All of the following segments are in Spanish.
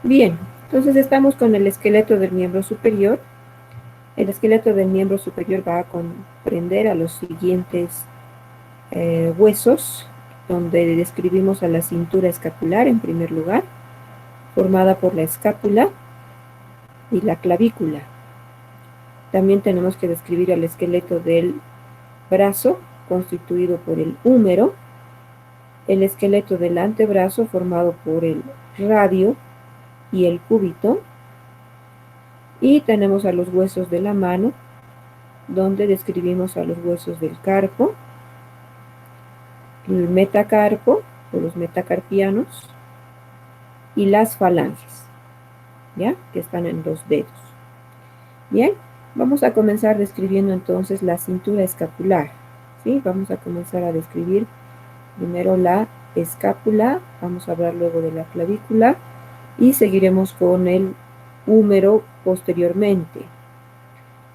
Bien, entonces estamos con el esqueleto del miembro superior. El esqueleto del miembro superior va a comprender a los siguientes huesos, donde describimos a la cintura escapular en primer lugar, formada por la escápula y la clavícula. También tenemos que describir al esqueleto del brazo, constituido por el húmero, el esqueleto del antebrazo, formado por el radio y el cúbito, y tenemos a los huesos de la mano, donde describimos a los huesos del carpo, el metacarpo o los metacarpianos y las falanges, ¿ya? Que están en los dedos. Bien, vamos a comenzar describiendo entonces la cintura escapular, ¿sí? Vamos a comenzar a describir primero la escápula, vamos a hablar luego de la clavícula y seguiremos con el húmero posteriormente.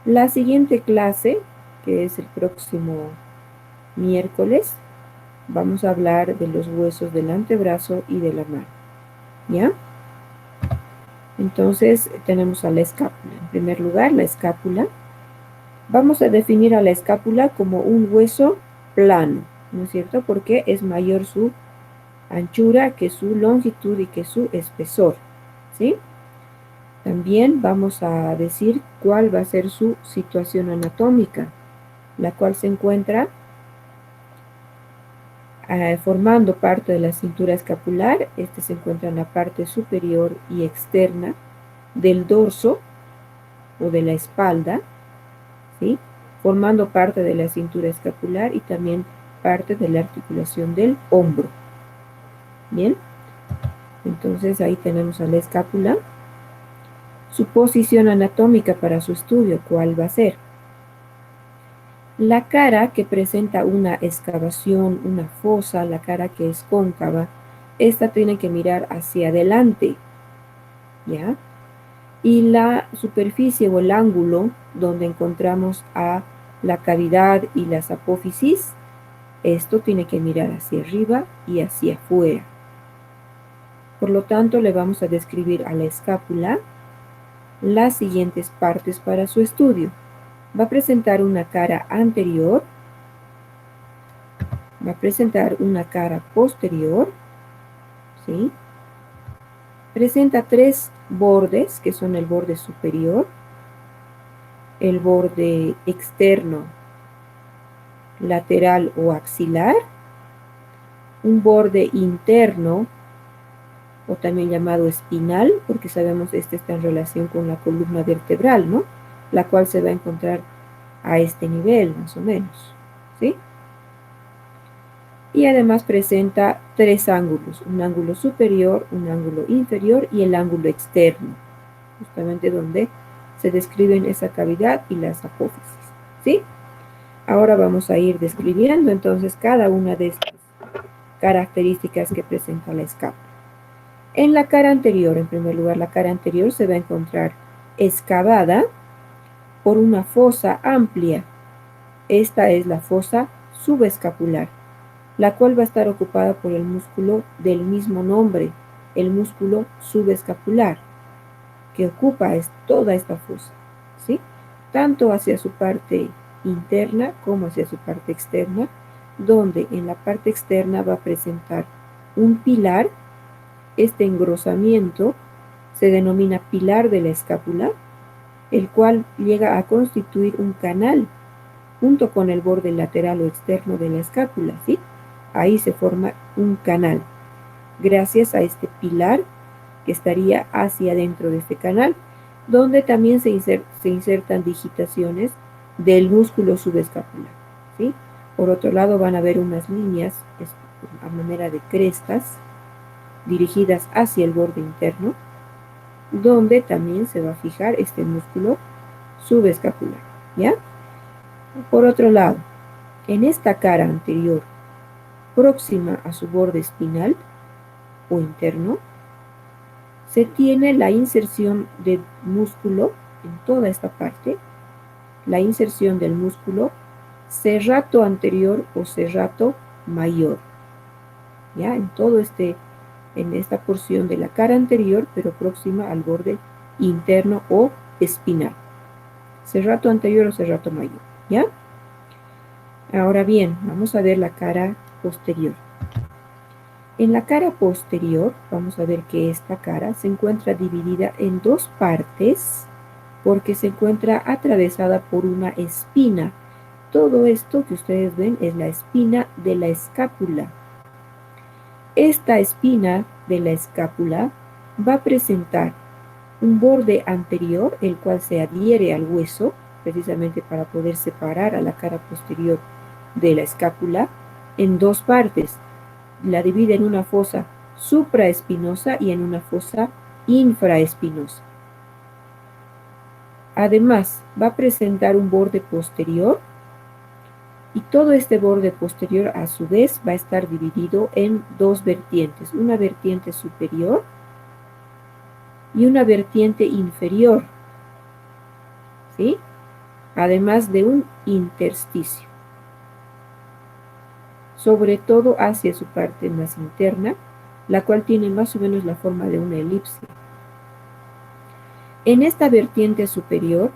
La siguiente clase, que es el próximo miércoles, vamos a hablar de los huesos del antebrazo y de la mano, ¿ya? Entonces tenemos a la escápula. En primer lugar, la escápula. Vamos a definir a la escápula como un hueso plano, ¿no es cierto? Porque es mayor su anchura que su longitud y que su espesor, ¿sí? También vamos a decir cuál va a ser su situación anatómica, la cual se encuentra formando parte de la cintura escapular. Este se encuentra en la parte superior y externa del dorso o de la espalda, ¿sí? Formando parte de la cintura escapular y también parte de la articulación del hombro. Bien, entonces ahí tenemos a la escápula. Su posición anatómica para su estudio, ¿cuál va a ser? La cara que presenta una excavación, una fosa, la cara que es cóncava, esta tiene que mirar hacia adelante, ¿ya? Y la superficie o el ángulo donde encontramos a la cavidad y las apófisis, esto tiene que mirar hacia arriba y hacia afuera. Por lo tanto, le vamos a describir a la escápula las siguientes partes para su estudio. Va a presentar una cara anterior, va a presentar una cara posterior, ¿sí? Presenta tres bordes, que son el borde superior, el borde externo, lateral o axilar, un borde interno, o también llamado espinal, porque sabemos este está en relación con la columna vertebral, ¿no? La cual se va a encontrar a este nivel, más o menos, ¿sí? Y además presenta tres ángulos, un ángulo superior, un ángulo inferior y el ángulo externo, justamente donde se describen esa cavidad y las apófisis, ¿sí? Ahora vamos a ir describiendo entonces cada una de estas características que presenta la escápula. En la cara anterior, en primer lugar, la cara anterior se va a encontrar excavada por una fosa amplia. Esta es la fosa subescapular, la cual va a estar ocupada por el músculo del mismo nombre, el músculo subescapular, que ocupa toda esta fosa, ¿sí? Tanto hacia su parte interna como hacia su parte externa, donde en la parte externa va a presentar un pilar. Este engrosamiento se denomina pilar de la escápula, el cual llega a constituir un canal junto con el borde lateral o externo de la escápula, ¿sí? Ahí se forma un canal, gracias a este pilar que estaría hacia adentro de este canal, donde también se insertan digitaciones del músculo subescapular, ¿sí? Por otro lado van a haber unas líneas a manera de crestas dirigidas hacia el borde interno, donde también se va a fijar este músculo subescapular, ¿ya? Por otro lado, en esta cara anterior, próxima a su borde espinal o interno, se tiene la inserción del músculo en toda esta parte, la inserción del músculo serrato anterior o serrato mayor, ¿ya? En todo este en esta porción de la cara anterior, pero próxima al borde interno o espinal. Serrato anterior o serrato mayor, ¿ya? Ahora bien, vamos a ver la cara posterior. En la cara posterior, vamos a ver que esta cara se encuentra dividida en dos partes porque se encuentra atravesada por una espina. Todo esto que ustedes ven es la espina de la escápula. Esta espina de la escápula va a presentar un borde anterior, el cual se adhiere al hueso, precisamente para poder separar a la cara posterior de la escápula, en dos partes. La divide en una fosa supraespinosa y en una fosa infraespinosa. Además, va a presentar un borde posterior y todo este borde posterior a su vez va a estar dividido en dos vertientes, una vertiente superior y una vertiente inferior, ¿sí? Además de un intersticio, sobre todo hacia su parte más interna, la cual tiene más o menos la forma de una elipse. En esta vertiente superior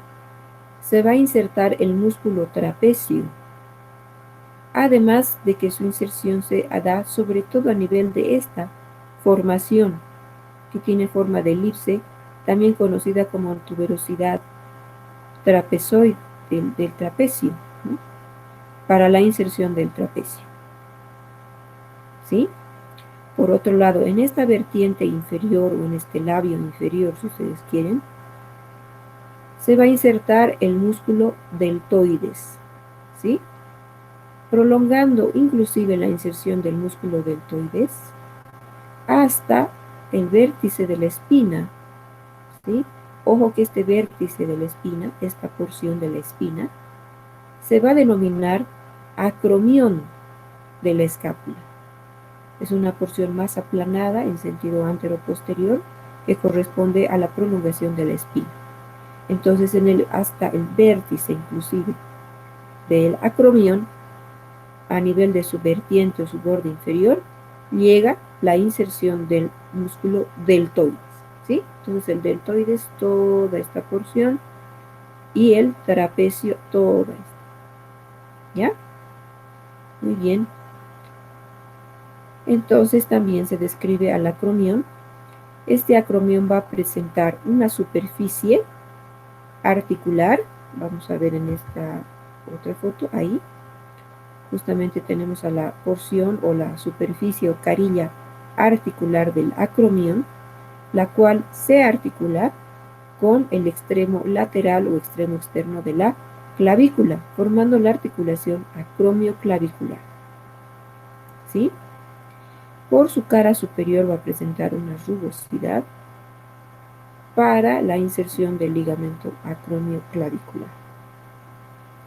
se va a insertar el músculo trapecio, además de que su inserción se da sobre todo a nivel de esta formación, que tiene forma de elipse, también conocida como tuberosidad trapezoide del trapecio, ¿no? Para la inserción del trapecio. ¿Sí? Por otro lado, en esta vertiente inferior o en este labio inferior, si ustedes quieren, se va a insertar el músculo deltoides, ¿sí? Prolongando inclusive la inserción del músculo deltoides hasta el vértice de la espina, ¿sí? Ojo que este vértice de la espina, esta porción de la espina, se va a denominar acromión de la escápula. Es una porción más aplanada en sentido antero-posterior que corresponde a la prolongación de la espina. Entonces, hasta el vértice inclusive del acromión, a nivel de su vertiente o su borde inferior, llega la inserción del músculo deltoides, ¿sí? Entonces el deltoides, toda esta porción, y el trapecio, toda esta, ¿ya? Muy bien. Entonces también se describe al acromión. Este acromión va a presentar una superficie articular, vamos a ver en esta otra foto, ahí, justamente tenemos a la porción o la superficie o carilla articular del acromión, la cual se articula con el extremo lateral o extremo externo de la clavícula, formando la articulación acromioclavicular. ¿Sí? Por su cara superior va a presentar una rugosidad para la inserción del ligamento acromioclavicular.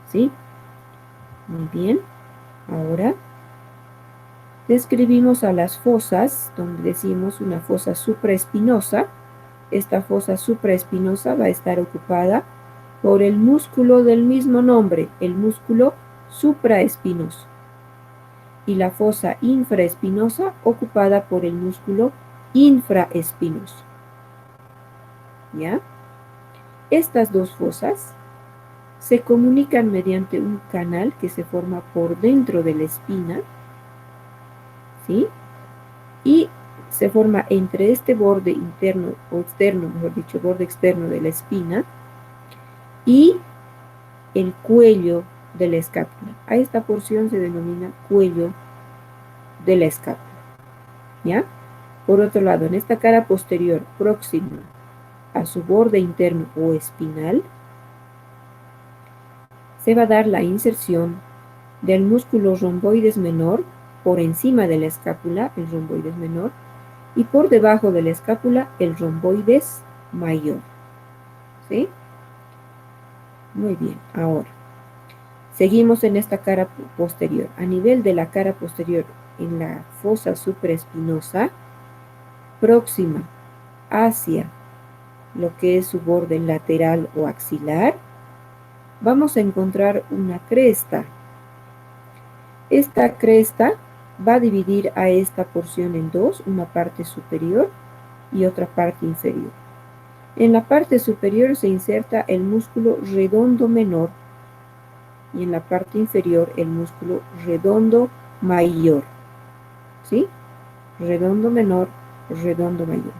¿Sí? Muy bien. Ahora describimos a las fosas, donde decimos una fosa supraespinosa. Esta fosa supraespinosa va a estar ocupada por el músculo del mismo nombre, el músculo supraespinoso. Y la fosa infraespinosa ocupada por el músculo infraespinoso. ¿Ya? Estas dos fosas se comunican mediante un canal que se forma por dentro de la espina, ¿sí? Y se forma entre este borde interno o externo, mejor dicho, borde externo de la espina y el cuello de la escápula. A esta porción se denomina cuello de la escápula, ¿ya? Por otro lado, en esta cara posterior próxima a su borde interno o espinal, se va a dar la inserción del músculo romboides menor por encima de la escápula, el romboides menor, y por debajo de la escápula, el romboides mayor. ¿Sí? Muy bien, ahora seguimos en esta cara posterior. A nivel de la cara posterior, en la fosa supraespinosa, próxima hacia lo que es su borde lateral o axilar, vamos a encontrar una cresta. Esta cresta va a dividir a esta porción en dos, una parte superior y otra parte inferior. En la parte superior se inserta el músculo redondo menor y en la parte inferior el músculo redondo mayor. ¿Sí? Redondo menor, redondo mayor.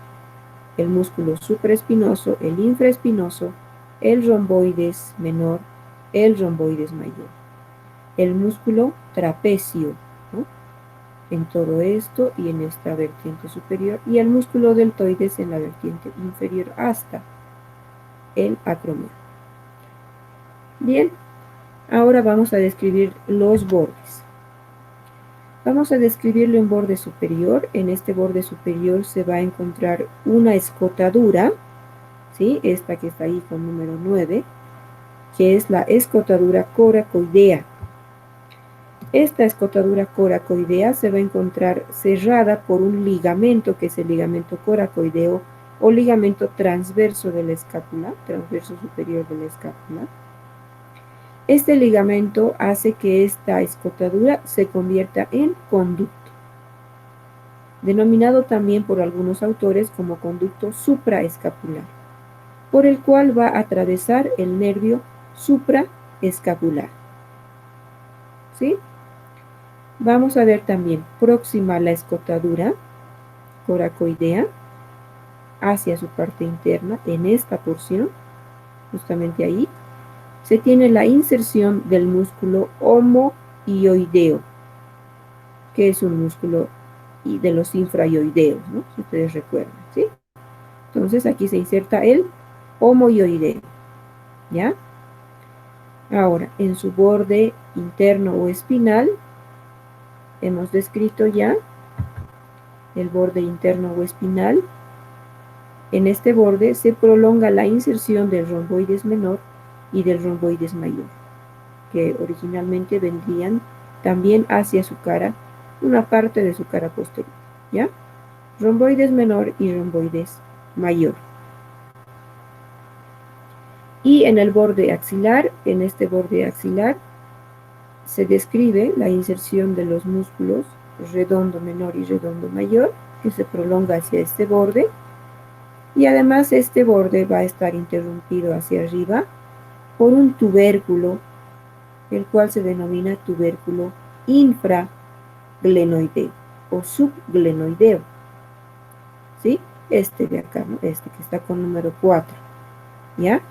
El músculo supraespinoso, el infraespinoso, el romboides menor, el romboides mayor. El músculo trapecio, ¿no? En todo esto y en esta vertiente superior, y el músculo deltoides en la vertiente inferior hasta el acromio. Bien, ahora vamos a describir los bordes. Vamos a describirlo en borde superior. En este borde superior se va a encontrar una escotadura, ¿sí? Esta que está ahí con número 9, que es la escotadura coracoidea. Esta escotadura coracoidea se va a encontrar cerrada por un ligamento, que es el ligamento coracoideo o ligamento transverso de la escápula, transverso superior de la escápula. Este ligamento hace que esta escotadura se convierta en conducto, denominado también por algunos autores como conducto supraescapular, por el cual va a atravesar el nervio supraescapular. ¿Sí? Vamos a ver también próxima a la escotadura coracoidea hacia su parte interna, en esta porción, justamente ahí, se tiene la inserción del músculo homoioideo, que es un músculo de los infraioideos, ¿no? Si ustedes recuerdan, ¿sí? Entonces aquí se inserta el homoioideo, ¿ya? Ahora, en su borde interno o espinal, hemos descrito ya el borde interno o espinal. En este borde se prolonga la inserción del romboides menor y del romboides mayor, que originalmente vendrían también hacia su cara, una parte de su cara posterior, ¿ya? Romboides menor y romboides mayor. Y en el borde axilar, en este borde axilar, se describe la inserción de los músculos redondo menor y redondo mayor, que se prolonga hacia este borde, y además este borde va a estar interrumpido hacia arriba por un tubérculo, el cual se denomina tubérculo infraglenoideo o subglenoideo. ¿Sí? Este de acá, ¿no? Este que está con número 4, ¿ya?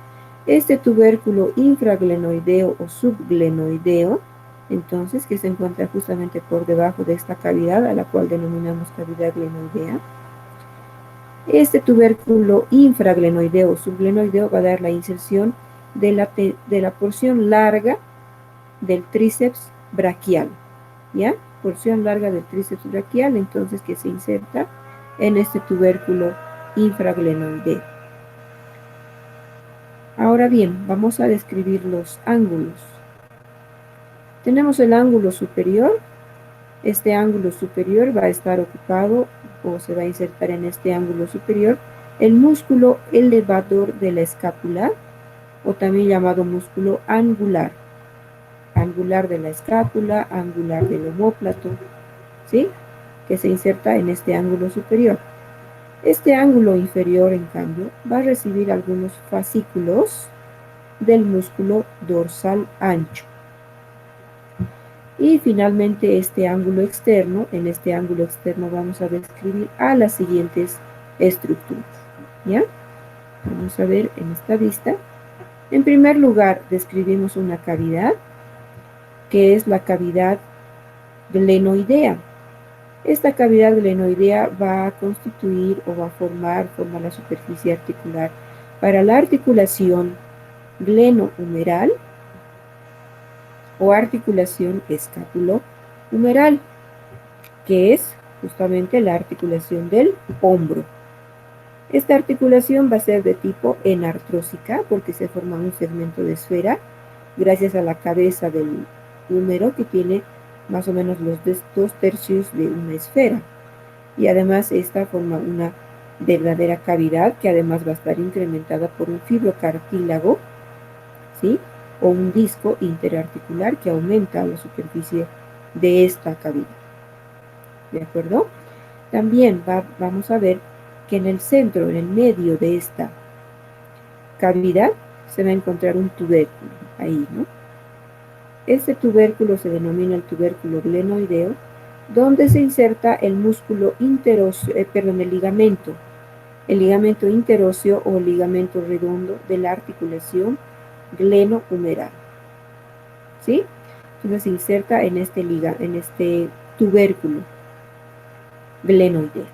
Este tubérculo infraglenoideo o subglenoideo, entonces, que se encuentra justamente por debajo de esta cavidad, a la cual denominamos cavidad glenoidea. Este tubérculo infraglenoideo o subglenoideo va a dar la inserción de la porción larga del tríceps braquial, ¿ya? Porción larga del tríceps braquial, entonces, que se inserta en este tubérculo infraglenoideo. Ahora bien, vamos a describir los ángulos. Tenemos el ángulo superior. Este ángulo superior va a estar ocupado o se va a insertar en este ángulo superior el músculo elevador de la escápula, o también llamado músculo angular. Angular de la escápula, angular del omóplato, ¿sí? Que se inserta en este ángulo superior. Este ángulo inferior, en cambio, va a recibir algunos fascículos del músculo dorsal ancho. Y finalmente este ángulo externo, en este ángulo externo vamos a describir a las siguientes estructuras, ¿ya? Vamos a ver en esta vista. En primer lugar, describimos una cavidad, que es la cavidad glenoidea. Esta cavidad glenoidea va a constituir o va a forma la superficie articular para la articulación glenohumeral o articulación escápulo-humeral, que es justamente la articulación del hombro. Esta articulación va a ser de tipo enartrósica porque se forma un segmento de esfera gracias a la cabeza del húmero, que tiene más o menos los 2/3 de una esfera, y además esta forma una verdadera cavidad que además va a estar incrementada por un fibrocartílago, ¿sí? O un disco interarticular que aumenta la superficie de esta cavidad. ¿de acuerdo? También vamos a ver que en el centro, en el medio de esta cavidad, se va a encontrar un tubérculo, ahí, ¿no? Este tubérculo se denomina el tubérculo glenoideo, donde se inserta el músculo interóseo, el ligamento interóseo o ligamento redondo de la articulación glenohumeral, ¿sí? Entonces se inserta en este tubérculo glenoideo,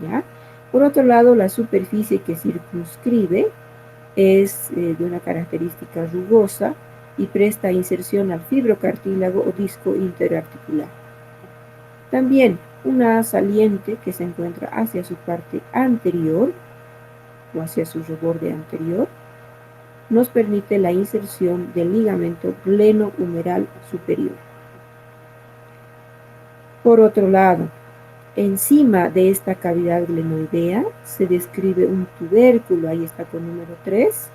¿ya? Por otro lado, la superficie que circunscribe es de una característica rugosa y presta inserción al fibrocartílago o disco interarticular. También una saliente que se encuentra hacia su parte anterior o hacia su reborde anterior nos permite la inserción del ligamento glenohumeral superior. Por otro lado, encima de esta cavidad glenoidea se describe un tubérculo, ahí está con número 3,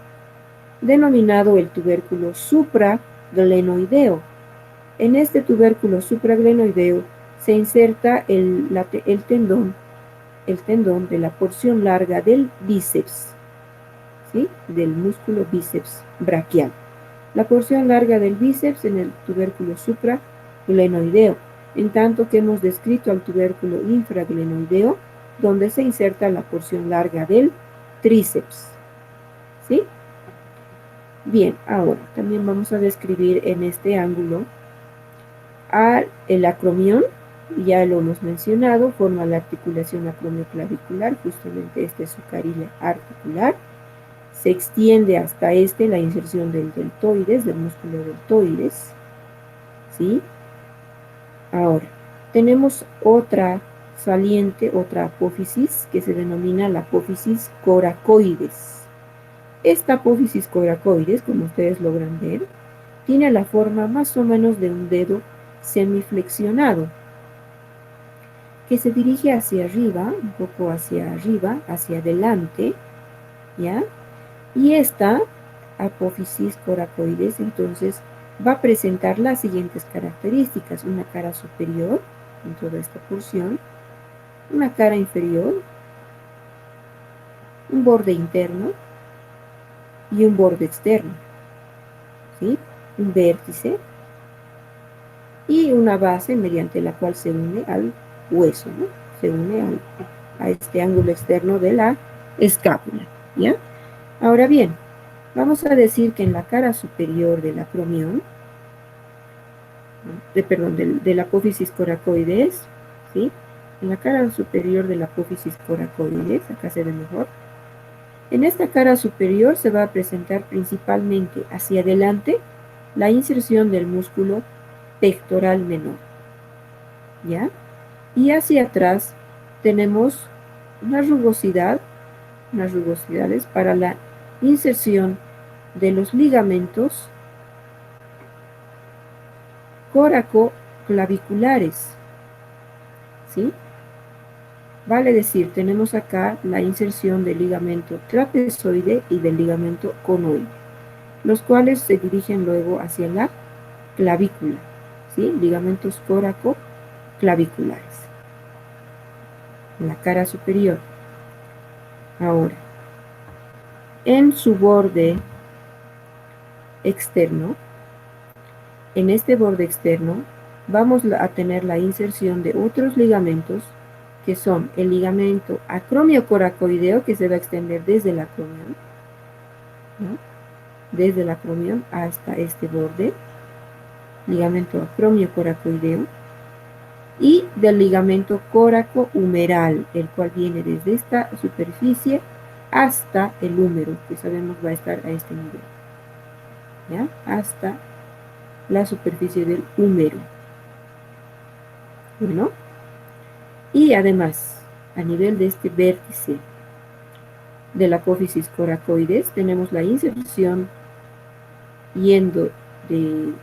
denominado el tubérculo supraglenoideo. En este tubérculo supraglenoideo se inserta el tendón de la porción larga del bíceps, ¿sí? Del músculo bíceps braquial. La porción larga del bíceps en el tubérculo supraglenoideo, en tanto que hemos descrito al tubérculo infraglenoideo, donde se inserta la porción larga del tríceps, ¿sí? Bien, ahora también vamos a describir en este ángulo el acromión, ya lo hemos mencionado, forma la articulación acromioclavicular, justamente este es su carila articular, se extiende hasta la inserción del deltoides, del músculo deltoides, ¿sí? Ahora, tenemos otra saliente, otra apófisis que se denomina la apófisis coracoides. Esta apófisis coracoides, como ustedes logran ver, tiene la forma más o menos de un dedo semiflexionado, que se dirige hacia arriba, un poco hacia arriba, hacia adelante, ¿ya? Y esta apófisis coracoides, entonces, va a presentar las siguientes características: una cara superior en toda esta porción, una cara inferior, un borde interno y un borde externo, ¿sí? Un vértice y una base mediante la cual se une al hueso, ¿no? Se une a este ángulo externo de la escápula, ¿ya? Ahora bien, vamos a decir que en la cara superior del acromión, de la apófisis coracoides, ¿sí? En la cara superior de la apófisis coracoides, acá se ve mejor, en esta cara superior se va a presentar principalmente hacia adelante la inserción del músculo pectoral menor, ¿ya? Y hacia atrás tenemos unas rugosidades para la inserción de los ligamentos coracoclaviculares, ¿sí? Vale decir, tenemos acá la inserción del ligamento trapezoide y del ligamento conoide, los cuales se dirigen luego hacia la clavícula, ¿sí? Ligamentos coracoclaviculares, en la cara superior. Ahora, en su borde externo, en este borde externo, vamos a tener la inserción de otros ligamentos que son el ligamento acromiocoracoideo, que se va a extender desde el acromión, ¿no? Desde el acromión hasta este borde, ligamento acromiocoracoideo, y del ligamento coracohumeral, el cual viene desde esta superficie hasta el húmero, que sabemos va a estar a este nivel, ¿ya? Hasta la superficie del húmero. Bueno, y además, a nivel de este vértice de la apófisis coracoides, tenemos la inserción yendo de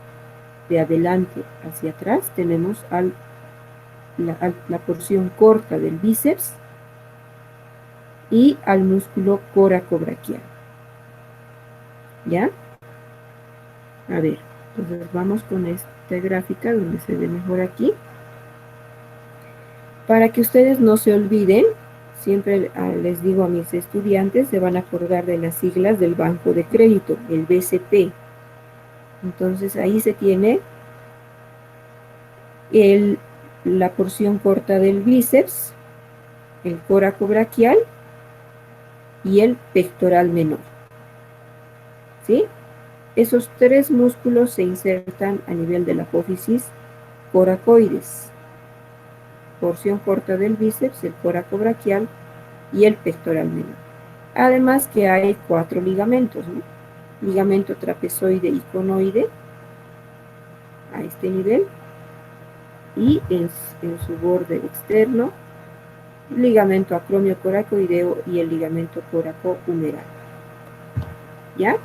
adelante hacia atrás, tenemos la porción corta del bíceps y al músculo coracobraquial. ¿Ya? A ver, entonces vamos con esta gráfica donde se ve mejor aquí. Para que ustedes no se olviden, siempre les digo a mis estudiantes, se van a acordar de las siglas del Banco de Crédito, el BCP. Entonces ahí se tiene la porción corta del bíceps, el coracobraquial y el pectoral menor. ¿Sí? Esos tres músculos se insertan a nivel de la apófisis coracoides. Porción corta del bíceps, el coracobraquial y el pectoral menor. Además que hay 4 ligamentos, ¿no? Ligamento trapezoide y conoide a este nivel y en su borde externo ligamento acromio coracoideo y el ligamento coracohumeral. ¿Ya?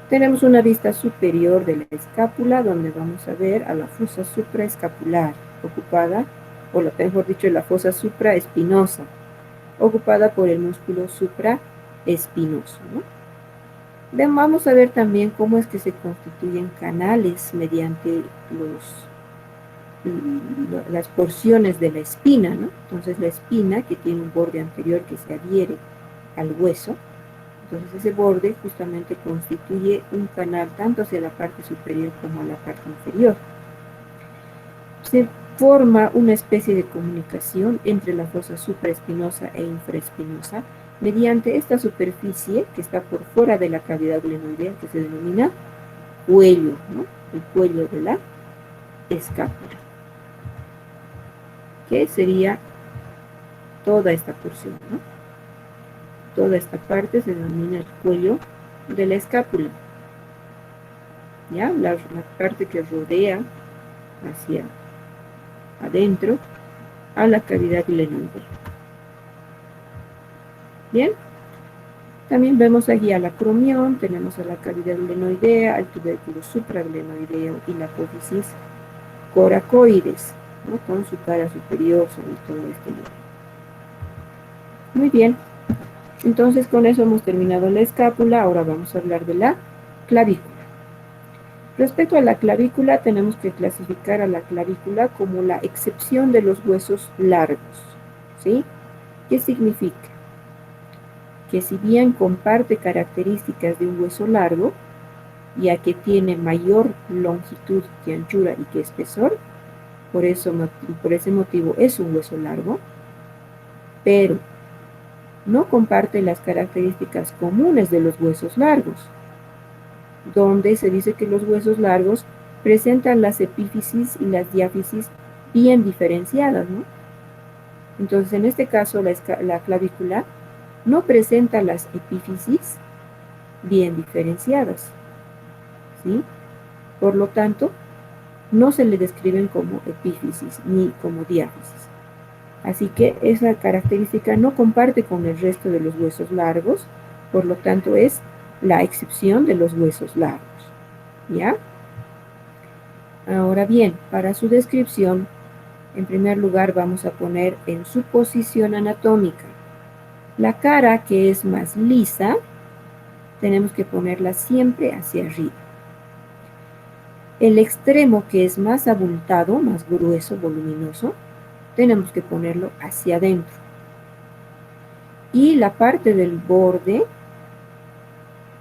Tenemos una vista superior de la escápula donde vamos a ver a la fosa supraescapular ocupada, o mejor dicho, la fosa supraespinosa ocupada por el músculo supraespinoso, ¿no? Vamos a ver también cómo es que se constituyen canales mediante las porciones de la espina, ¿no? Entonces la espina, que tiene un borde anterior que se adhiere al hueso, entonces ese borde justamente constituye un canal tanto hacia la parte superior como a la parte inferior. Se forma una especie de comunicación entre la fosa supraespinosa e infraespinosa mediante esta superficie que está por fuera de la cavidad glenoidea, que se denomina cuello, ¿no? El cuello de la escápula, que sería toda esta porción, ¿no? Toda esta parte se denomina el cuello de la escápula, ¿ya? La parte que rodea hacia adentro a la cavidad glenoidea. Bien, también vemos aquí al acromión, tenemos a la cavidad glenoidea, al tubérculo supraglenoideo y la apófisis coracoides, ¿no? Con su cara superior sobre todo este nivel. Muy bien, entonces con eso hemos terminado la escápula. Ahora vamos a hablar de la clavícula. Respecto a la clavícula, tenemos que clasificar a la clavícula como la excepción de los huesos largos, ¿sí? ¿Qué significa? Que si bien comparte características de un hueso largo, ya que tiene mayor longitud que anchura y que espesor, por ese motivo es un hueso largo, pero no comparte las características comunes de los huesos largos, donde se dice que los huesos largos presentan las epífisis y las diáfisis bien diferenciadas, ¿no? Entonces, en este caso, la clavícula no presenta las epífisis bien diferenciadas, ¿sí? Por lo tanto, no se le describen como epífisis ni como diáfisis. Así que esa característica no comparte con el resto de los huesos largos, por lo tanto es la excepción de los huesos largos, ¿ya? Ahora bien, para su descripción, en primer lugar vamos a poner en su posición anatómica. La cara, que es más lisa, tenemos que ponerla siempre hacia arriba. El extremo, que es más abultado, más grueso, voluminoso, tenemos que ponerlo hacia adentro. Y la parte del borde,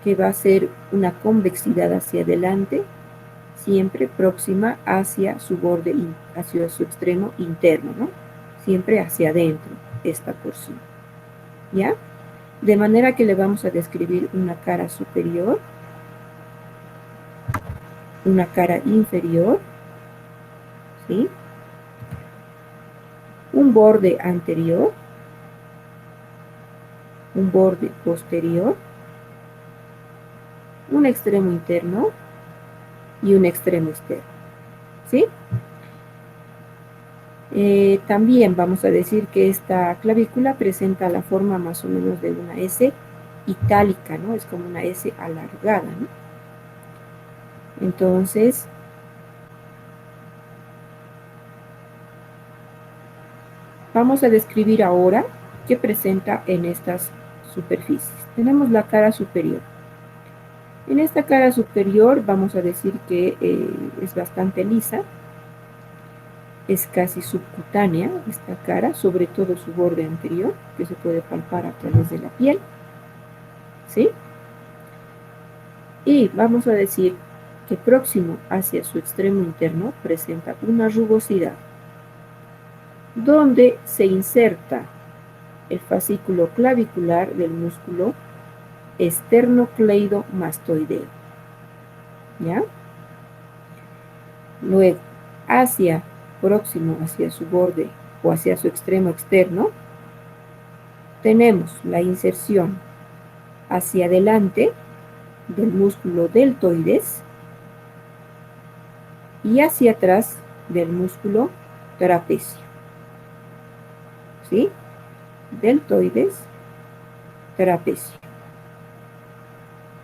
que va a ser una convexidad hacia adelante, siempre próxima hacia su borde, hacia su extremo interno, ¿no? Siempre hacia adentro, esta porción, ¿ya? De manera que le vamos a describir una cara superior, una cara inferior, ¿sí? Un borde anterior, un borde posterior, un extremo interno y un extremo externo, ¿sí? También vamos a decir que esta clavícula presenta la forma más o menos de una S itálica, ¿no? Es como una S alargada, ¿no? Entonces, vamos a describir ahora qué presenta en estas superficies. Tenemos la cara superior. En esta cara superior vamos a decir que es bastante lisa. es casi subcutánea esta cara, sobre todo su borde anterior, que se puede palpar a través de la piel, ¿sí? Y vamos a decir que próximo hacia su extremo interno presenta una rugosidad, donde se inserta el fascículo clavicular del músculo esternocleidomastoideo, ¿ya? Luego, próximo hacia su borde o hacia su extremo externo, tenemos la inserción hacia adelante del músculo deltoides y hacia atrás del músculo trapecio, ¿sí? Deltoides, trapecio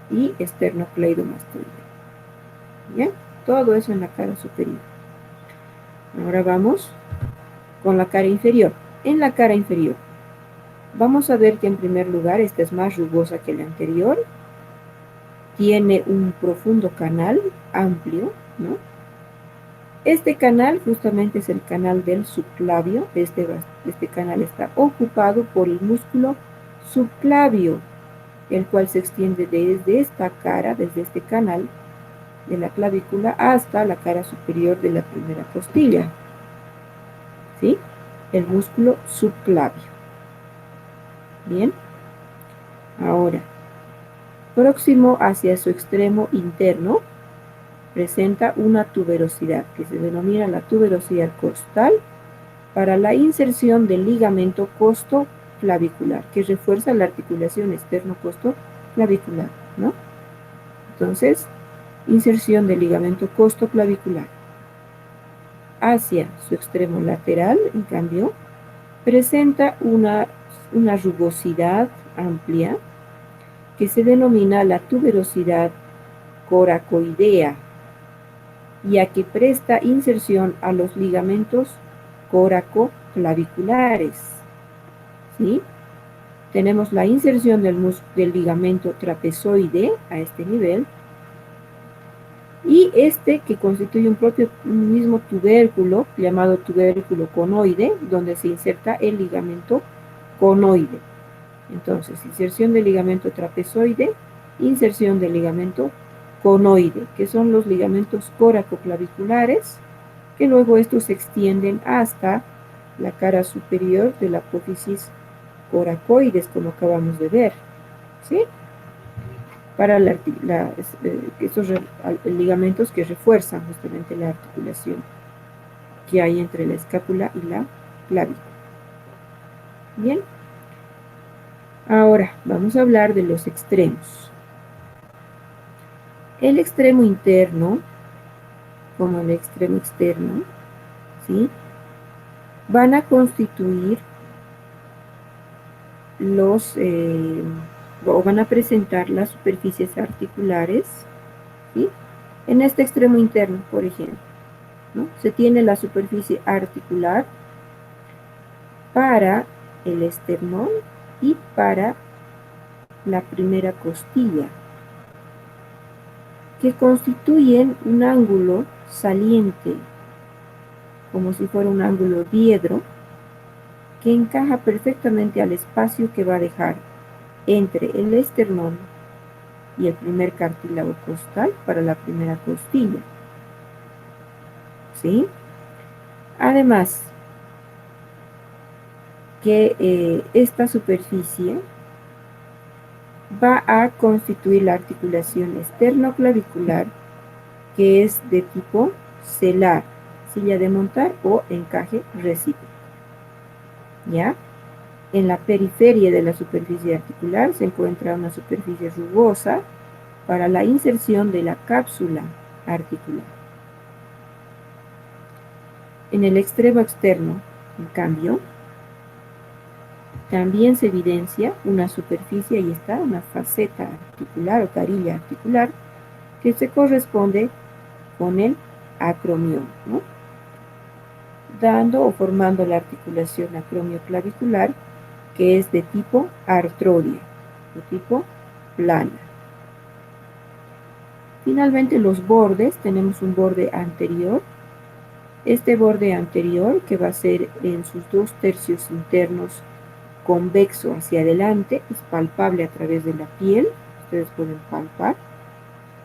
y esternocleidomastoideo, ¿ya? Todo eso en la cara superior. Ahora vamos con la cara inferior. En la cara inferior vamos a ver que en primer lugar esta es más rugosa que la anterior, tiene un profundo canal amplio, ¿no? Este canal justamente es el canal del subclavio. Este canal está ocupado por el músculo subclavio, el cual se extiende desde esta cara, desde este canal de la clavícula hasta la cara superior de la primera costilla, ¿sí? El músculo subclavio. Bien. Ahora, próximo hacia su extremo interno, presenta una tuberosidad que se denomina la tuberosidad costal para la inserción del ligamento costoclavicular, que refuerza la articulación externo-costoclavicular, ¿no? Entonces, inserción del ligamento costoclavicular. Hacia su extremo lateral, en cambio, presenta una rugosidad amplia que se denomina la tuberosidad coracoidea, ya que presta inserción a los ligamentos coracoclaviculares, ¿sí? Tenemos la inserción del ligamento trapezoide a este nivel, y este que constituye un mismo tubérculo llamado tubérculo conoide, donde se inserta el ligamento conoide. Entonces, inserción del ligamento trapezoide, inserción del ligamento conoide, que son los ligamentos coracoclaviculares, que luego estos se extienden hasta la cara superior de la apófisis coracoides, como acabamos de ver, ¿sí? Para esos ligamentos que refuerzan justamente la articulación que hay entre la escápula y la clavícula. Bien. Ahora vamos a hablar de los extremos. El extremo interno, como el extremo externo, ¿sí?, van a constituir o van a presentar las superficies articulares, ¿sí? En este extremo interno, por ejemplo, ¿no?, se tiene la superficie articular para el esternón y para la primera costilla, que constituyen un ángulo saliente, como si fuera un ángulo diedro, que encaja perfectamente al espacio que va a dejar entre el esternón y el primer cartílago costal para la primera costilla, ¿sí? Además, que esta superficie va a constituir la articulación esternoclavicular, que es de tipo celar, silla de montar o encaje recíproco, ¿ya? En la periferia de la superficie articular se encuentra una superficie rugosa para la inserción de la cápsula articular. En el extremo externo, en cambio, también se evidencia una superficie, ahí está, una faceta articular o carilla articular, que se corresponde con el acromión, ¿no?, dando o formando la articulación acromioclavicular, que es de tipo artrodia, de tipo plana. Finalmente, los bordes, tenemos un borde anterior Este borde anterior, que va a ser en sus 2/3 internos convexo hacia adelante, es palpable a través de la piel. Ustedes pueden palpar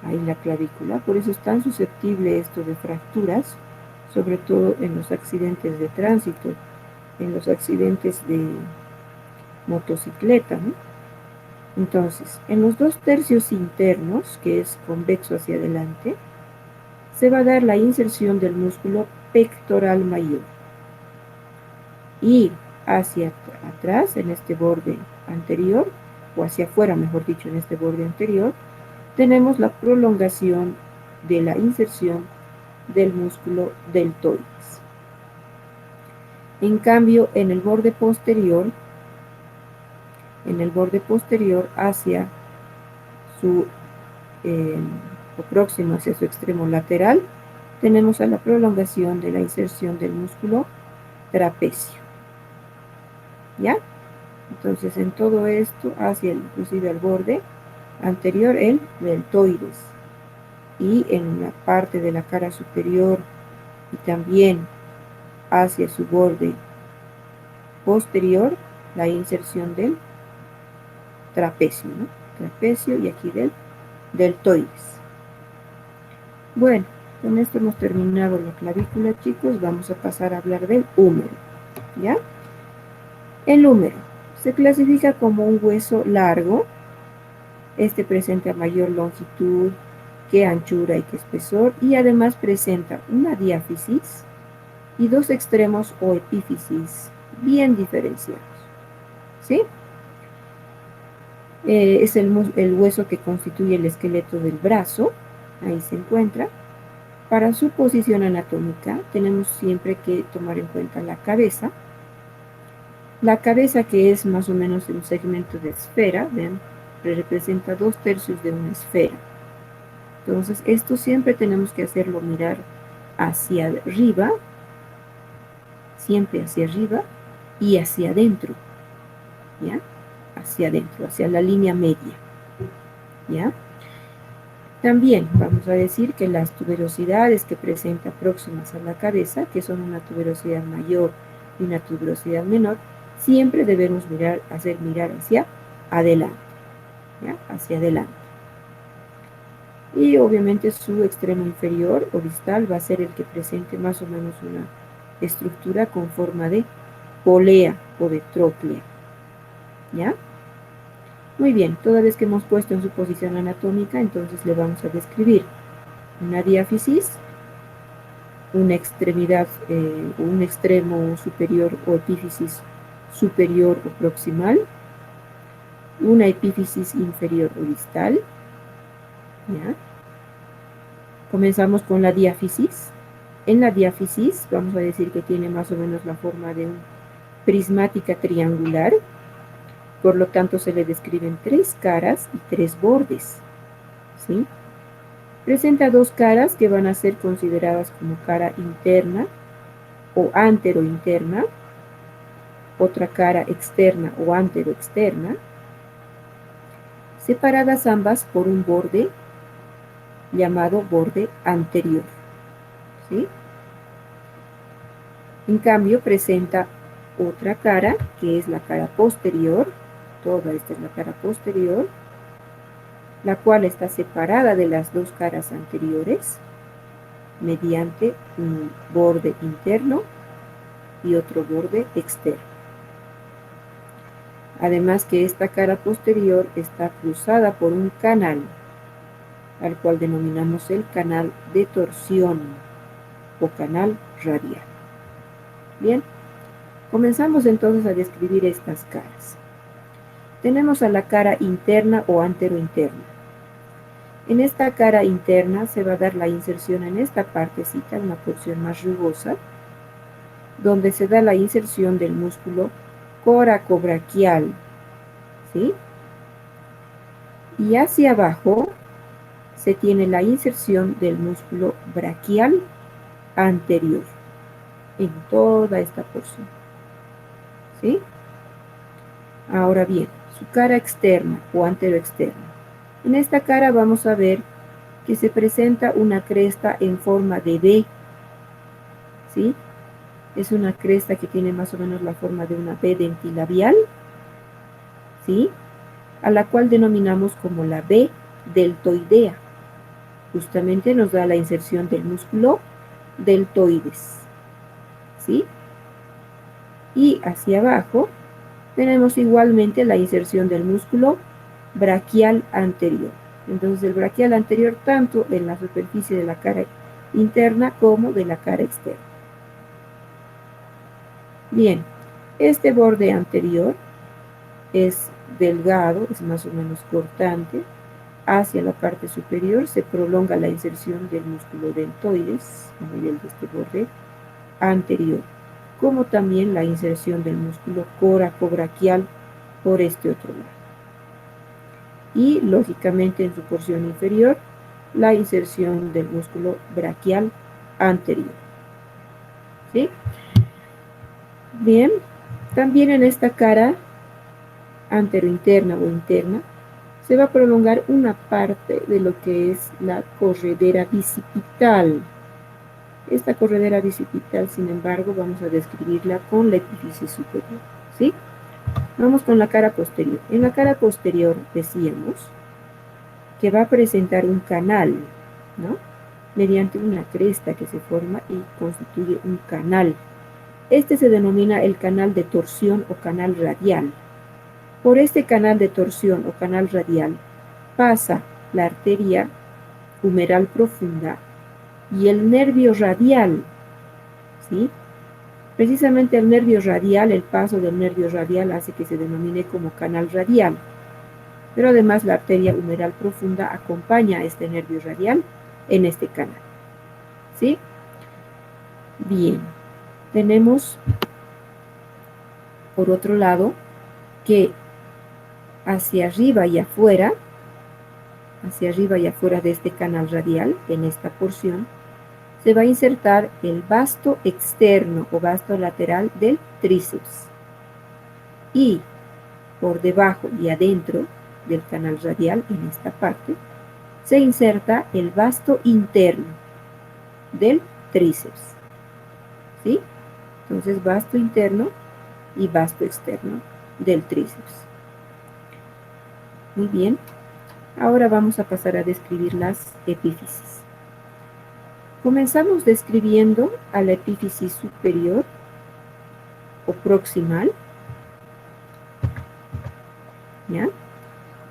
ahí la clavícula, por eso es tan susceptible esto de fracturas, sobre todo en los accidentes de tránsito, en los accidentes de motocicleta, ¿no? Entonces, en los 2/3 internos, que es convexo hacia adelante, se va a dar la inserción del músculo pectoral mayor. Y hacia atrás, en este borde anterior, o hacia afuera, mejor dicho, en este borde anterior, tenemos la prolongación de la inserción del músculo deltoides. En cambio, en el borde posterior hacia su o próximo hacia su extremo lateral, tenemos a la prolongación de la inserción del músculo trapecio. ¿Ya? Entonces, en todo esto, hacia inclusive al borde anterior, el deltoides. Y en la parte de la cara superior y también hacia su borde posterior, la inserción del trapecio, ¿no? Trapecio y aquí del deltoides. Bueno, con esto hemos terminado la clavícula, chicos. Vamos a pasar a hablar del húmero, ¿ya? El húmero se clasifica como un hueso largo. Este presenta mayor longitud que anchura y que espesor, y además presenta una diáfisis y dos extremos o epífisis bien diferenciados, ¿sí? Es el hueso que constituye el esqueleto del brazo. Ahí se encuentra. Para su posición anatómica tenemos siempre que tomar en cuenta la cabeza. La cabeza, que es más o menos un segmento de esfera, ¿ven? Representa 2/3 de una esfera. Entonces, esto siempre tenemos que hacerlo mirar hacia arriba, siempre hacia arriba y hacia adentro, ¿ya? Hacia adentro, hacia la línea media, ¿ya? También vamos a decir que las tuberosidades que presenta próximas a la cabeza, que son una tuberosidad mayor y una tuberosidad menor, siempre debemos hacer mirar hacia adelante, ¿ya? Hacia adelante. Y obviamente su extremo inferior o distal va a ser el que presente más o menos una estructura con forma de polea o de tróclea, ¿ya? Muy bien, toda vez que hemos puesto en su posición anatómica, entonces le vamos a describir una diáfisis, una extremidad, un extremo superior o epífisis superior o proximal, una epífisis inferior o distal, ¿ya? Comenzamos con la diáfisis. En la diáfisis vamos a decir que tiene más o menos la forma de una prismática triangular, por lo tanto se le describen 3 caras y 3 bordes, ¿sí? Presenta 2 caras que van a ser consideradas como cara interna o anterointerna, otra cara externa o anteroexterna, separadas ambas por un borde llamado borde anterior, ¿sí? En cambio, presenta otra cara, que es la cara posterior. Toda esta es la cara posterior, la cual está separada de las 2 caras anteriores mediante un borde interno y otro borde externo. Además que esta cara posterior está cruzada por un canal, al cual denominamos el canal de torsión o canal radial. Bien, comenzamos entonces a describir estas caras. Tenemos a la cara interna o anterointerna. En esta cara interna se va a dar la inserción en esta partecita, una porción más rugosa, donde se da la inserción del músculo coracobraquial, ¿sí? Y hacia abajo se tiene la inserción del músculo braquial anterior, en toda esta porción, ¿sí? Ahora bien, su cara externa o anteroexterna. En esta cara vamos a ver que se presenta una cresta en forma de V, ¿sí? Es una cresta que tiene más o menos la forma de una B dentilabial, ¿sí? A la cual denominamos como la B deltoidea. Justamente nos da la inserción del músculo deltoides, ¿sí? Y hacia abajo tenemos igualmente la inserción del músculo braquial anterior. Entonces el braquial anterior tanto en la superficie de la cara interna como de la cara externa. Bien, este borde anterior es delgado, es más o menos cortante. Hacia la parte superior se prolonga la inserción del músculo deltoides a nivel de este borde anterior, como también la inserción del músculo coracobraquial por este otro lado. Y lógicamente en su porción inferior la inserción del músculo braquial anterior. ¿Sí? Bien, también en esta cara anterointerna o interna se va a prolongar una parte de lo que es la corredera bicipital. Esta corredera bicipital, sin embargo, vamos a describirla con la epífisis superior, ¿sí? Vamos con la cara posterior. En la cara posterior decíamos que va a presentar un canal, ¿no? Mediante una cresta que se forma y constituye un canal. Este se denomina el canal de torsión o canal radial. Por este canal de torsión o canal radial pasa la arteria humeral profunda y el nervio radial, ¿sí? Precisamente el nervio radial, el paso del nervio radial hace que se denomine como canal radial. Pero además la arteria humeral profunda acompaña a este nervio radial en este canal. ¿Sí? Bien. Tenemos, por otro lado, que hacia arriba y afuera de este canal radial, en esta porción, se va a insertar el vasto externo o vasto lateral del tríceps. Y por debajo y adentro del canal radial, en esta parte, se inserta el vasto interno del tríceps. ¿Sí? Entonces, vasto interno y vasto externo del tríceps. Muy bien. Ahora vamos a pasar a describir las epífisis. Comenzamos describiendo a la epífisis superior o proximal. ¿Ya?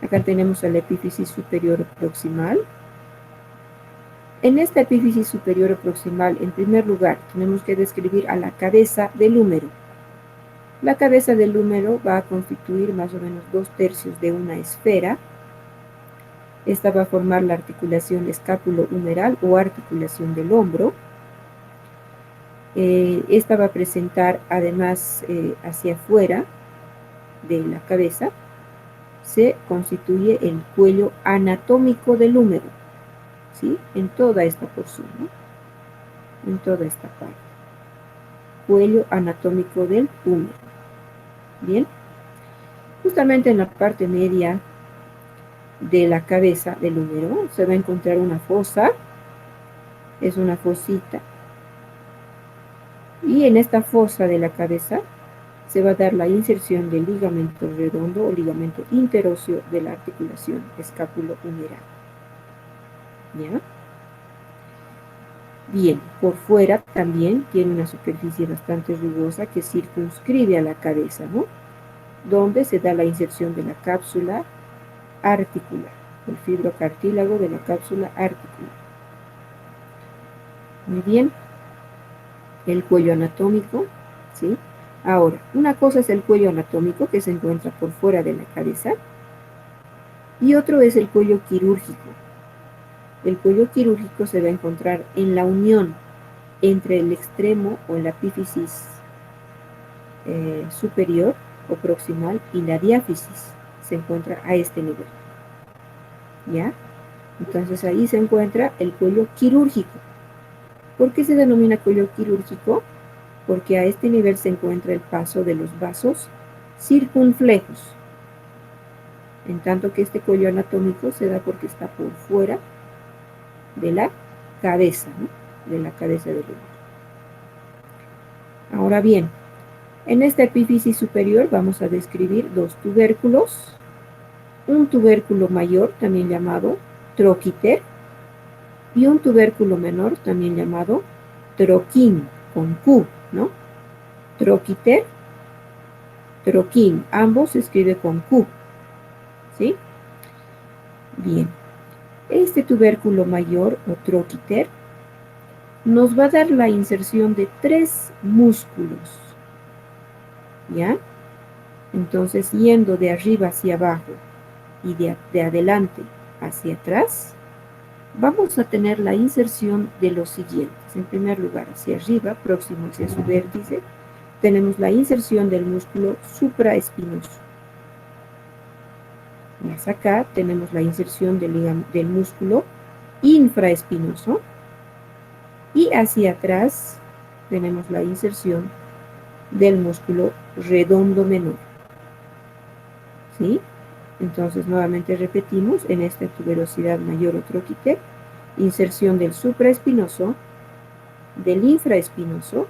Acá tenemos a la epífisis superior o proximal. En esta epífisis superior o proximal, en primer lugar, tenemos que describir a la cabeza del húmero. La cabeza del húmero va a constituir más o menos 2/3 de una esfera. Esta va a formar la articulación escápulo-humeral o articulación del hombro. Esta va a presentar además hacia afuera de la cabeza, se constituye el cuello anatómico del húmero, ¿sí? En toda esta porción, ¿no? En toda esta parte. Cuello anatómico del húmero. Bien. Justamente en la parte media de la cabeza del húmero se va a encontrar una fosa, es una fosita, y en esta fosa de la cabeza se va a dar la inserción del ligamento redondo o ligamento interóseo de la articulación escápulo-humeral. ¿Ya? Bien, por fuera también tiene una superficie bastante rugosa que circunscribe a la cabeza, ¿no? Donde se da la inserción de la cápsula articular, el fibrocartílago de la cápsula articular. Muy bien, el cuello anatómico, ¿sí? Ahora, una cosa es el cuello anatómico que se encuentra por fuera de la cabeza y otro es el cuello quirúrgico. El cuello quirúrgico se va a encontrar en la unión entre el extremo o la epífisis superior o proximal y la diáfisis. Se encuentra a este nivel. ¿Ya? Entonces ahí se encuentra el cuello quirúrgico. ¿Por qué se denomina cuello quirúrgico? Porque a este nivel se encuentra el paso de los vasos circunflejos. En tanto que este cuello anatómico se da porque está por fuera de la cabeza, ¿no? De la cabeza del húmero. Ahora bien, en esta epífisis superior vamos a describir dos tubérculos, un tubérculo mayor, también llamado troquíter, y un tubérculo menor, también llamado troquín, con Q, ¿no? Troquíter, troquín, ambos se escribe con Q, ¿sí? Bien, este tubérculo mayor o troquíter nos va a dar la inserción de 3 músculos, ¿ya? Entonces, yendo de arriba hacia abajo y de adelante hacia atrás, vamos a tener la inserción de los siguientes. En primer lugar, hacia arriba, próximo hacia su vértice, tenemos la inserción del músculo supraespinoso. Más acá tenemos la inserción del músculo infraespinoso. Y hacia atrás tenemos la inserción del músculo redondo menor. ¿Sí? Entonces, nuevamente repetimos, en esta tuberosidad mayor o troquíter, inserción del supraespinoso, del infraespinoso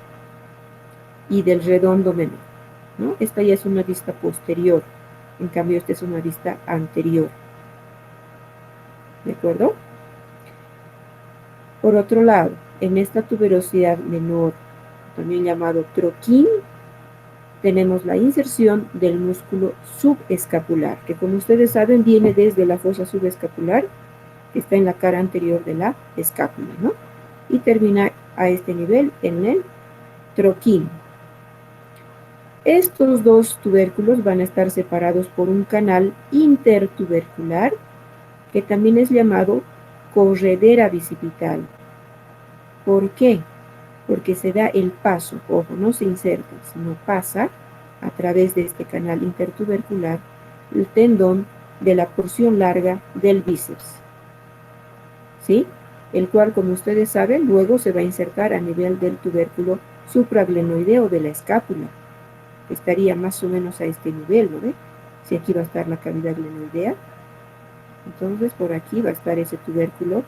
y del redondo menor, ¿no? Esta ya es una vista posterior, en cambio esta es una vista anterior. ¿De acuerdo? Por otro lado, en esta tuberosidad menor, también llamado troquín, tenemos la inserción del músculo subescapular, que como ustedes saben viene desde la fosa subescapular, que está en la cara anterior de la escápula, ¿no? Y termina a este nivel en el troquín. Estos dos tubérculos van a estar separados por un canal intertubercular, que también es llamado corredera bicipital. ¿Por qué? Porque se da el paso, ojo, no se inserta, sino pasa a través de este canal intertubercular el tendón de la porción larga del bíceps, ¿sí? El cual, como ustedes saben, luego se va a insertar a nivel del tubérculo supraglenoideo de la escápula, que estaría más o menos a este nivel, ¿no ve? Si aquí va a estar la cavidad glenoidea, entonces por aquí va a estar ese tubérculo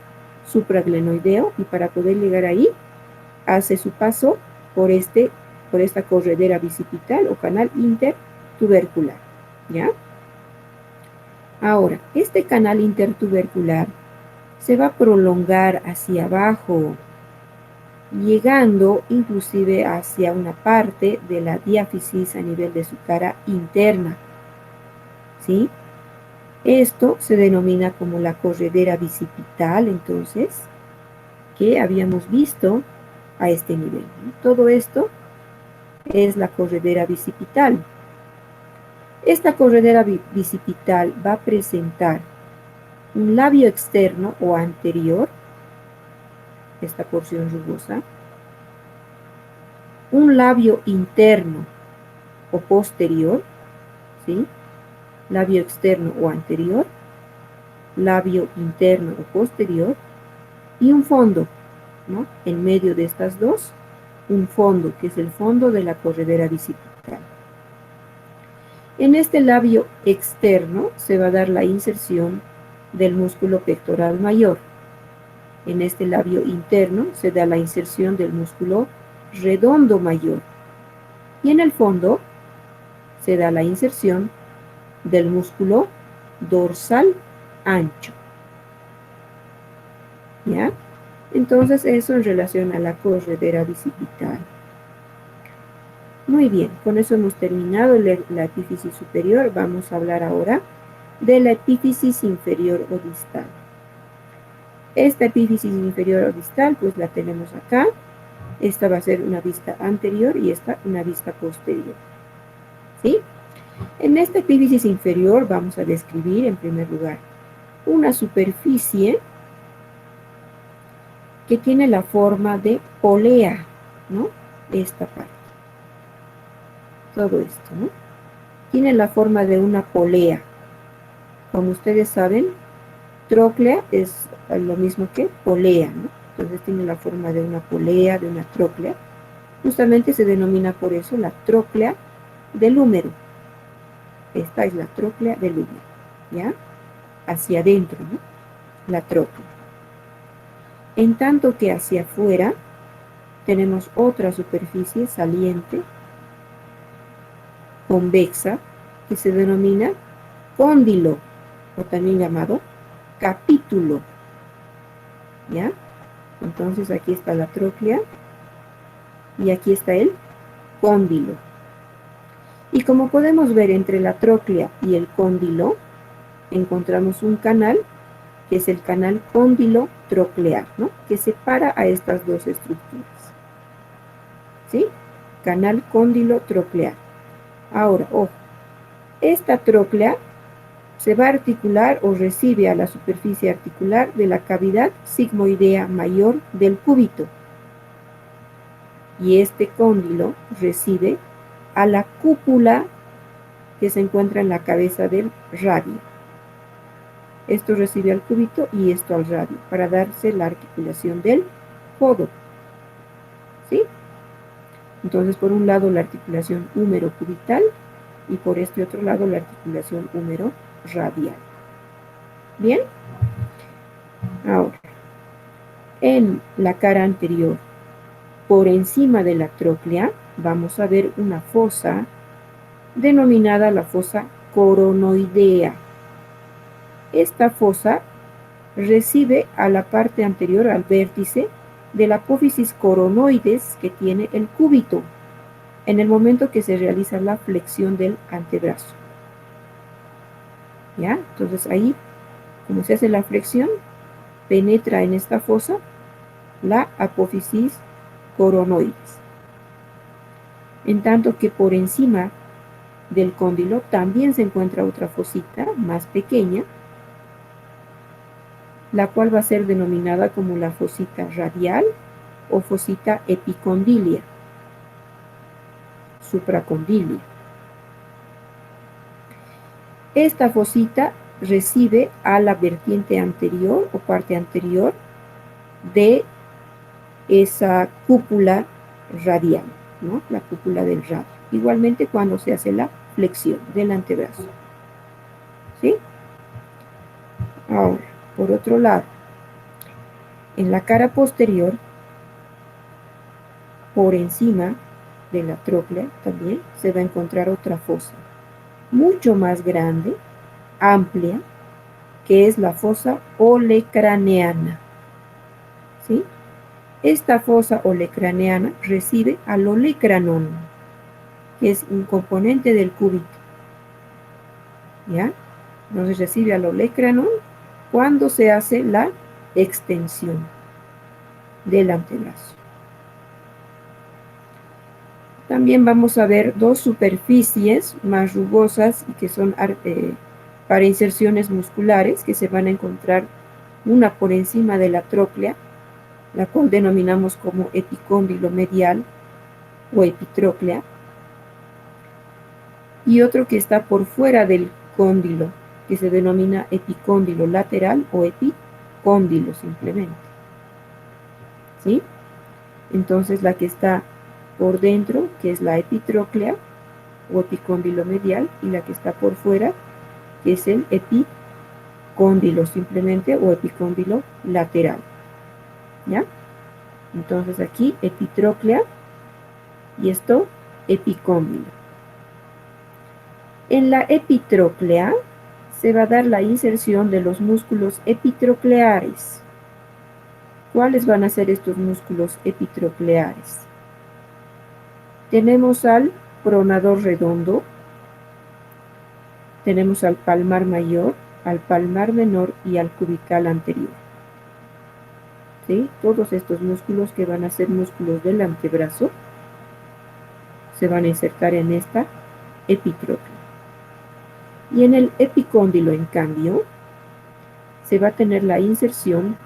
supraglenoideo, y para poder llegar ahí, hace su paso por esta corredera bicipital o canal intertubercular, ¿ya? Ahora, este canal intertubercular se va a prolongar hacia abajo, llegando inclusive hacia una parte de la diáfisis a nivel de su cara interna, ¿sí? Esto se denomina como la corredera bicipital, entonces, que habíamos visto a este nivel, ¿no? Todo esto es la corredera bicipital. Esta corredera bicipital va a presentar un labio externo o anterior, esta porción rugosa, un labio interno o posterior, ¿sí? Labio externo o anterior, labio interno o posterior, y un fondo, ¿no? En medio de estas dos, un fondo, que es el fondo de la corredera bicipital. En este labio externo se va a dar la inserción del músculo pectoral mayor. En este labio interno se da la inserción del músculo redondo mayor. Y en el fondo se da la inserción del músculo dorsal ancho. ¿Ya? Entonces eso en relación a la corredera bicipital. Muy bien, con eso hemos terminado la epífisis superior. Vamos a hablar ahora de la epífisis inferior o distal. Esta epífisis inferior o distal, pues la tenemos acá. Esta va a ser una vista anterior y esta una vista posterior, ¿sí? En esta epífisis inferior vamos a describir, en primer lugar, una superficie que tiene la forma de polea, ¿no? Esta parte. Todo esto, ¿no? Tiene la forma de una polea. Como ustedes saben, tróclea es lo mismo que polea, ¿no? Entonces tiene la forma de una polea, de una tróclea. Justamente se denomina por eso la tróclea del húmero. Esta es la tróclea del húmero, ¿ya? Hacia adentro, ¿no? La tróclea. En tanto que hacia afuera tenemos otra superficie saliente, convexa, que se denomina cóndilo, o también llamado capítulo, ¿ya? Entonces aquí está la tróclea y aquí está el cóndilo. Y como podemos ver, entre la tróclea y el cóndilo encontramos un canal, que es el canal cóndilo-troclear, ¿no? Que separa a estas dos estructuras, ¿sí? Canal cóndilo-troclear. Ahora, ojo, esta tróclea se va a articular o recibe a la superficie articular de la cavidad sigmoidea mayor del cúbito. Y este cóndilo recibe a la cúpula que se encuentra en la cabeza del radio. Esto recibe al cúbito y esto al radio, para darse la articulación del codo, ¿sí? Entonces, por un lado la articulación húmero-cubital y por este otro lado la articulación húmero-radial. ¿Bien? Ahora, en la cara anterior, por encima de la tróclea, vamos a ver una fosa denominada la fosa coronoidea. Esta fosa recibe a la parte anterior, al vértice de la apófisis coronoides que tiene el cúbito, en el momento que se realiza la flexión del antebrazo. ¿Ya? Entonces ahí, como se hace la flexión, penetra en esta fosa la apófisis coronoides. En tanto que por encima del cóndilo también se encuentra otra fosita más pequeña, la cual va a ser denominada como la fosita radial o fosita epicondilia, supracondilia. Esta fosita recibe a la vertiente anterior o parte anterior de esa cúpula radial, ¿no? La cúpula del radio. Igualmente cuando se hace la flexión del antebrazo, ¿sí? Ahora, por otro lado, en la cara posterior, por encima de la tróclea también se va a encontrar otra fosa, mucho más grande, amplia, que es la fosa olecraneana, ¿sí? Esta fosa olecraneana recibe al olecranon, que es un componente del cúbito, ¿ya? Entonces recibe al olecranon cuando se hace la extensión del antebrazo. También vamos a ver dos superficies más rugosas y que son para inserciones musculares, que se van a encontrar una por encima de la tróclea, la cual denominamos como epicóndilo medial o epitróclea, y otro que está por fuera del cóndilo, que se denomina epicóndilo lateral o epicóndilo simplemente, ¿sí? Entonces la que está por dentro, que es la epitróclea o epicóndilo medial, y la que está por fuera, que es el epicóndilo simplemente o epicóndilo lateral, ¿ya? Entonces aquí epitróclea y esto epicóndilo. En la epitróclea se va a dar la inserción de los músculos epitrocleares. ¿Cuáles van a ser estos músculos epitrocleares? Tenemos al pronador redondo, tenemos al palmar mayor, al palmar menor y al cubical anterior. ¿Sí? Todos estos músculos, que van a ser músculos del antebrazo, se van a insertar en esta epitróclea. Y en el epicóndilo, en cambio, se va a tener la inserción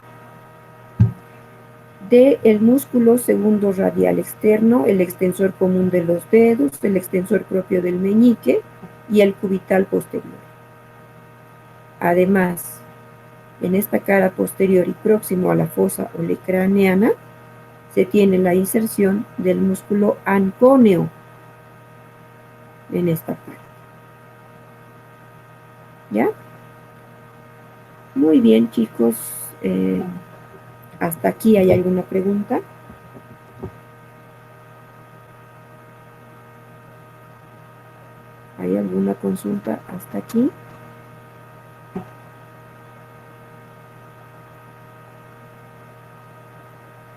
del músculo segundo radial externo, el extensor común de los dedos, el extensor propio del meñique y el cubital posterior. Además, en esta cara posterior y próximo a la fosa olecraneana, se tiene la inserción del músculo ancóneo en esta parte. ¿Ya? Muy bien, chicos. ¿Hasta aquí hay alguna pregunta? consulta hasta aquí.